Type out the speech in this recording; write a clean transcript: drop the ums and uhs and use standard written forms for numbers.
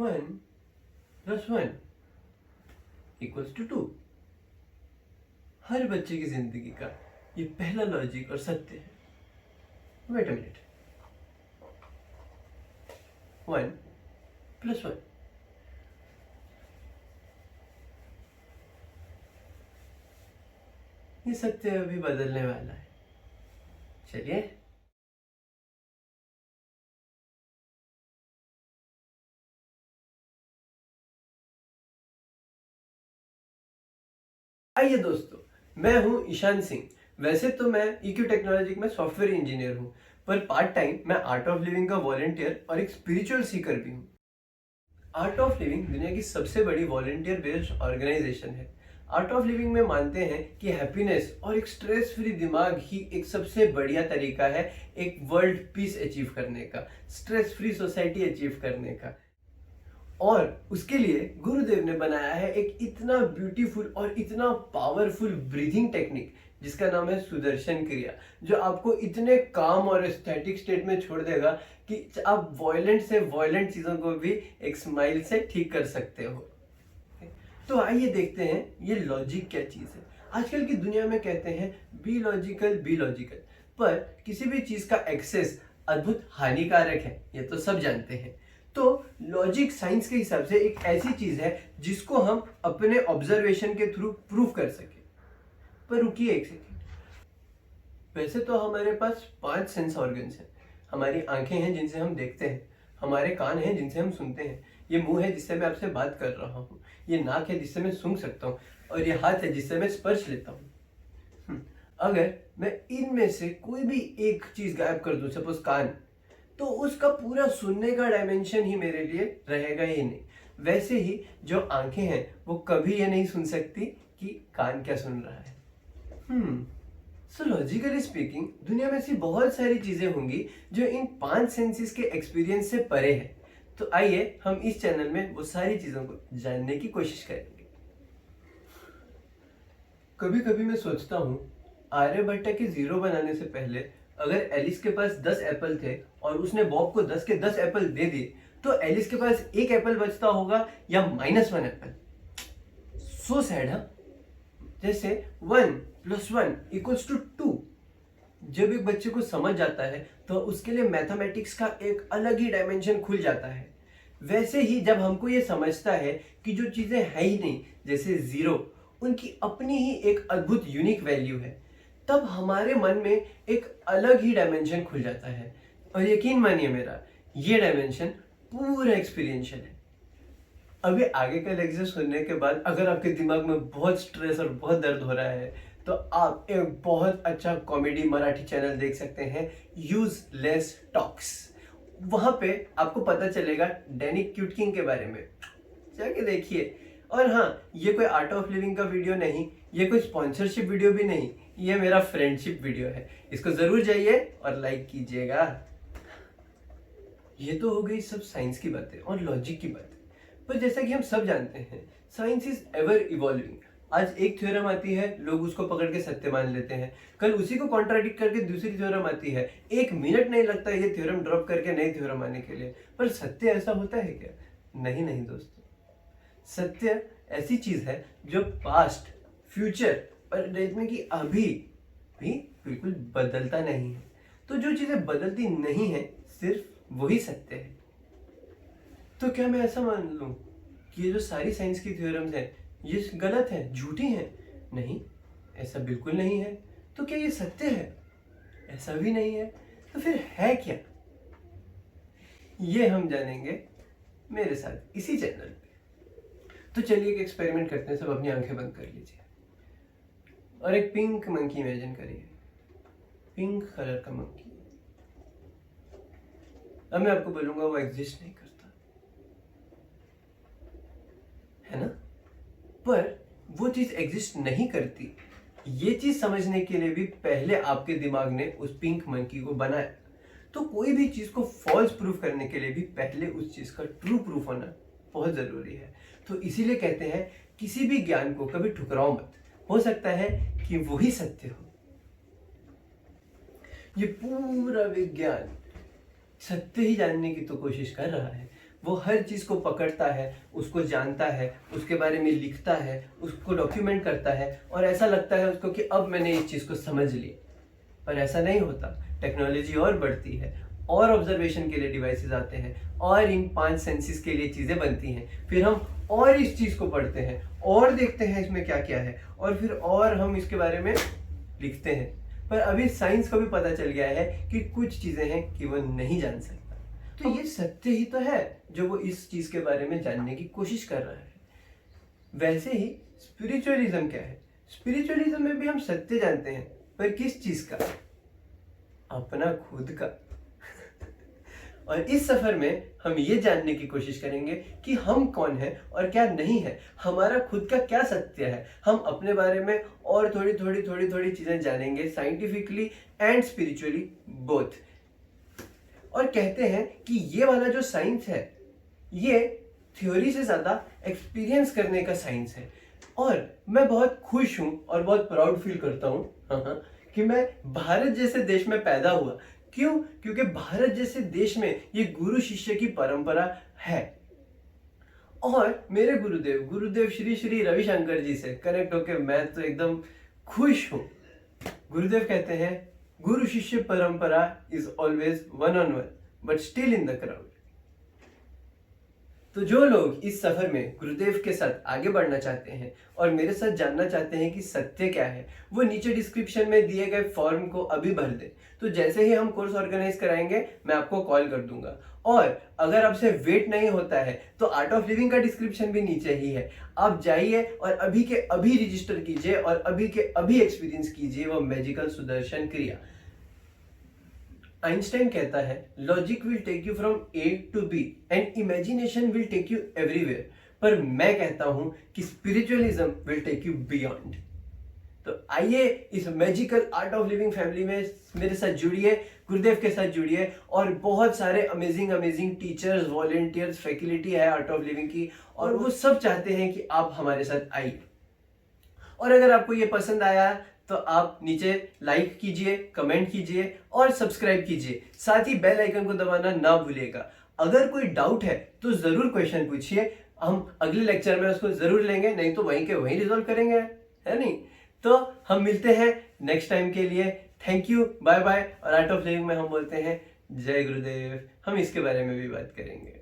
1+1=2। हर बच्चे की जिंदगी का ये पहला लॉजिक और सत्य है। वेट अ मिनट, 1+1, ये सत्य अभी बदलने वाला है। चलिए, आइए दोस्तों, मैं हूं ईशान सिंह। वैसे तो मैं EQ टेक्नोलॉजी में सॉफ्टवेयर इंजीनियर हूं, पर पार्ट टाइम मैं आर्ट ऑफ लिविंग का वॉलंटियर और एक स्पिरिचुअल सीकर भी हूं। आर्ट ऑफ लिविंग दुनिया की सबसे बड़ी वॉलंटियर बेस्ड ऑर्गेनाइजेशन है। आर्ट ऑफ लिविंग में मानते हैं कि हैप्पीनेस और एक स्ट्रेस फ्री दिमाग ही एक सबसे बढ़िया तरीका है एक वर्ल्ड पीस अचीव करने का, स्ट्रेस फ्री सोसाइटी अचीव करने का। और उसके लिए गुरुदेव ने बनाया है एक इतना ब्यूटीफुल और इतना पावरफुल ब्रीथिंग टेक्निक जिसका नाम है सुदर्शन क्रिया, जो आपको इतने काम और एस्थेटिक स्टेट में छोड़ देगा कि आप वायलेंट से वायलेंट चीजों को भी एक स्माइल से ठीक कर सकते हो। तो आइए देखते हैं ये लॉजिक क्या चीज है। आजकल की दुनिया में कहते हैं बी लॉजिकल, पर किसी भी चीज का एक्सेस अद्भुत हानिकारक है, ये तो सब जानते हैं। तो लॉजिक साइंस के हिसाब से एक ऐसी चीज है जिसको हम अपने ऑब्जर्वेशन के थ्रू प्रूव कर सके। पर रुकिए एक सेकेंड, वैसे तो हमारे पास 5 सेंस ऑर्गन्स हैं। हमारी आंखें हैं जिनसे हम देखते हैं, हमारे कान हैं जिनसे हम सुनते हैं, ये मुंह है जिससे मैं आपसे बात कर रहा हूँ, ये नाक है जिससे मैं सूंघ सकता हूँ, और ये हाथ है जिससे मैं स्पर्श लेता हूँ। अगर मैं इनमें से कोई भी एक चीज गायब कर दूं, सपोज कान, तो उसका पूरा सुनने का डायमेंशन ही मेरे लिए रहेगा ही नहीं। वैसे ही जो आंखें हैं वो कभी ये नहीं सुन सकती कि कान क्या सुन रहा है। सो लॉजिकली स्पीकिंग दुनिया में ऐसी बहुत सारी चीजें होंगी जो इन 5 सेंसेस के एक्सपीरियंस से परे है। तो आइए हम इस चैनल में वो सारी चीजों को जानने की कोशिश करेंगे। कभी कभी मैं सोचता हूँ, आर्यभट्ट के जीरो बनाने से पहले अगर एलिस के पास 10 एप्पल थे और उसने बॉब को 10 के 10 एप्पल दे दिए, तो एलिस के पास एक एप्पल बचता होगा या -1 एप्पल। So sad. हाँ, जैसे 1+1=2। जब एक बच्चे को समझ जाता है तो उसके लिए मैथमेटिक्स का एक अलग ही डायमेंशन खुल जाता है। वैसे ही जब हमको ये समझता है कि जो चीजें है ही नहीं, जैसे जीरो, उनकी अपनी ही एक अद्भुत यूनिक वैल्यू है, तब हमारे मन में एक अलग ही डायमेंशन खुल जाता है। और यकीन मानिए मेरा, ये डायमेंशन पूरा एक्सपीरियंशियल है। अभी आगे का लेक्चर सुनने के बाद अगर आपके दिमाग में बहुत स्ट्रेस और बहुत दर्द हो रहा है, तो आप एक बहुत अच्छा कॉमेडी मराठी चैनल देख सकते हैं, यूजलेस टॉक्स। वहां पे आपको पता चलेगा डैनी क्यूटकिंग के बारे में, जाके देखिए। और हाँ, ये कोई आर्ट ऑफ लिविंग का वीडियो नहीं, ये कोई स्पॉन्सरशिप वीडियो भी नहीं, ये मेरा फ्रेंडशिप वीडियो है। इसको जरूर जाइए और लाइक कीजिएगा। ये तो हो गई सब साइंस की बातें और लॉजिक की बातें, पर जैसा कि हम सब जानते हैं, साइंस इज एवर इवॉल्विंग। आज एक थ्योरम आती है, लोग उसको पकड़ के सत्य मान लेते हैं, कल उसी को कॉन्ट्राडिक्ट करके दूसरी थ्योरम आती है, 1 मिनट नहीं लगता ये थ्योरम ड्रॉप करके नई थ्योरम आने के लिए। पर सत्य ऐसा होता है क्या? नहीं नहीं दोस्तों, सत्य ऐसी चीज है जो पास्ट, फ्यूचर और डेट में कि अभी भी बिल्कुल बदलता नहीं है। तो जो चीजें बदलती नहीं है, सिर्फ वही सत्य है। तो क्या मैं ऐसा मान लूं कि ये जो सारी साइंस की थ्योरम्स हैं ये गलत है, झूठी है? नहीं, ऐसा बिल्कुल नहीं है। तो क्या ये सत्य है? ऐसा भी नहीं है। तो फिर है क्या? ये हम जानेंगे मेरे साथ इसी चैनल पे। तो चलिए एक एक्सपेरिमेंट करते हैं, सब अपनी आंखें बंद कर लीजिए और एक पिंक मंकी इमेजिन करिए, पिंक कलर का मंकी। अब मैं आपको बोलूंगा वो एग्जिस्ट नहीं करता, है ना? पर वो चीज एग्जिस्ट नहीं करती, ये चीज समझने के लिए भी पहले आपके दिमाग ने उस पिंक मंकी को बनाया। तो कोई भी चीज को फॉल्स प्रूफ करने के लिए भी पहले उस चीज का ट्रू प्रूफ होना बहुत जरूरी है। तो इसीलिए कहते हैं किसी भी ज्ञान को कभी ठुकराओ मत, हो सकता है कि वही सत्य हो। ये पूरा विज्ञान सत्य ही जानने की तो कोशिश कर रहा है, वो हर चीज़ को पकड़ता है, उसको जानता है, उसके बारे में लिखता है, उसको डॉक्यूमेंट करता है और ऐसा लगता है उसको कि अब मैंने इस चीज़ को समझ लिया। पर ऐसा नहीं होता। टेक्नोलॉजी और बढ़ती है और ऑब्जर्वेशन के लिए डिवाइसेस आते हैं और इन 5 सेंसेस के लिए चीज़ें बनती हैं। फिर हम और इस चीज़ को पढ़ते हैं और देखते हैं इसमें क्या क्या है और फिर और हम इसके बारे में लिखते हैं। पर अभी साइंस को भी पता चल गया है कि कुछ चीज़ें हैं कि वो नहीं जान सकता। तो ये सत्य ही तो है जो वो इस चीज़ के बारे में जानने की कोशिश कर रहा है। वैसे ही स्पिरिचुअलिज्म क्या है? स्पिरिचुअलिज्म में भी हम सत्य जानते हैं, पर किस चीज़ का? अपना खुद का। और इस सफर में हम ये जानने की कोशिश करेंगे कि हम कौन हैं और क्या नहीं है, हमारा खुद का क्या सत्य है। हम अपने बारे में और थोड़ी चीजें जानेंगे, साइंटिफिकली एंड स्पिरिचुअली बोथ। और कहते हैं कि ये वाला जो साइंस है ये थ्योरी से ज्यादा एक्सपीरियंस करने का साइंस है। और मैं बहुत खुश हूं और बहुत प्राउड फील करता हूं कि मैं भारत जैसे देश में पैदा हुआ। क्यों? क्योंकि भारत जैसे देश में ये गुरु शिष्य की परंपरा है। और मेरे गुरुदेव श्री श्री रविशंकर जी से कनेक्ट होकर मैं तो एकदम खुश हूं। गुरुदेव कहते हैं, गुरु शिष्य परंपरा is always one on one but still in the crowd. तो जो लोग इस सफर में गुरुदेव के साथ आगे बढ़ना चाहते हैं और मेरे साथ जानना चाहते हैं कि सत्य क्या है, वो नीचे डिस्क्रिप्शन में दिए गए फॉर्म को अभी भर दें। तो जैसे ही हम कोर्स ऑर्गेनाइज कराएंगे मैं आपको कॉल कर दूंगा। और अगर आपसे वेट नहीं होता है तो आर्ट ऑफ लिविंग का डिस्क्रिप्शन भी नीचे ही है, आप जाइए और अभी के अभी रजिस्टर कीजिए और अभी के अभी एक्सपीरियंस कीजिए वो मैजिकल सुदर्शन क्रिया। आइंस्टाइन कहता है, logic will take you from A to B and imagination will take you everywhere. पर मैं कहता हूं कि spiritualism will take you beyond. तो आइए इस magical art of living family में मेरे साथ जुड़िए, गुरुदेव के साथ जुड़िए और बहुत सारे अमेजिंग टीचर्स, वॉलेंटियर्स, फैकल्टी है आर्ट ऑफ लिविंग की और वो सब चाहते हैं कि आप हमारे साथ आइए। और अगर आपको ये पसंद आया तो आप नीचे लाइक कीजिए, कमेंट कीजिए और सब्सक्राइब कीजिए। साथ ही बेल आइकन को दबाना ना भूलिएगा। अगर कोई डाउट है तो जरूर क्वेश्चन पूछिए, हम अगले लेक्चर में उसको जरूर लेंगे, नहीं तो वहीं के वहीं रिजॉल्व करेंगे, है नहीं? तो हम मिलते हैं नेक्स्ट टाइम के लिए। Thank you, bye bye. और आर्ट ऑफ लिविंग में हम बोलते हैं जय गुरुदेव। हम इसके बारे में भी बात करेंगे।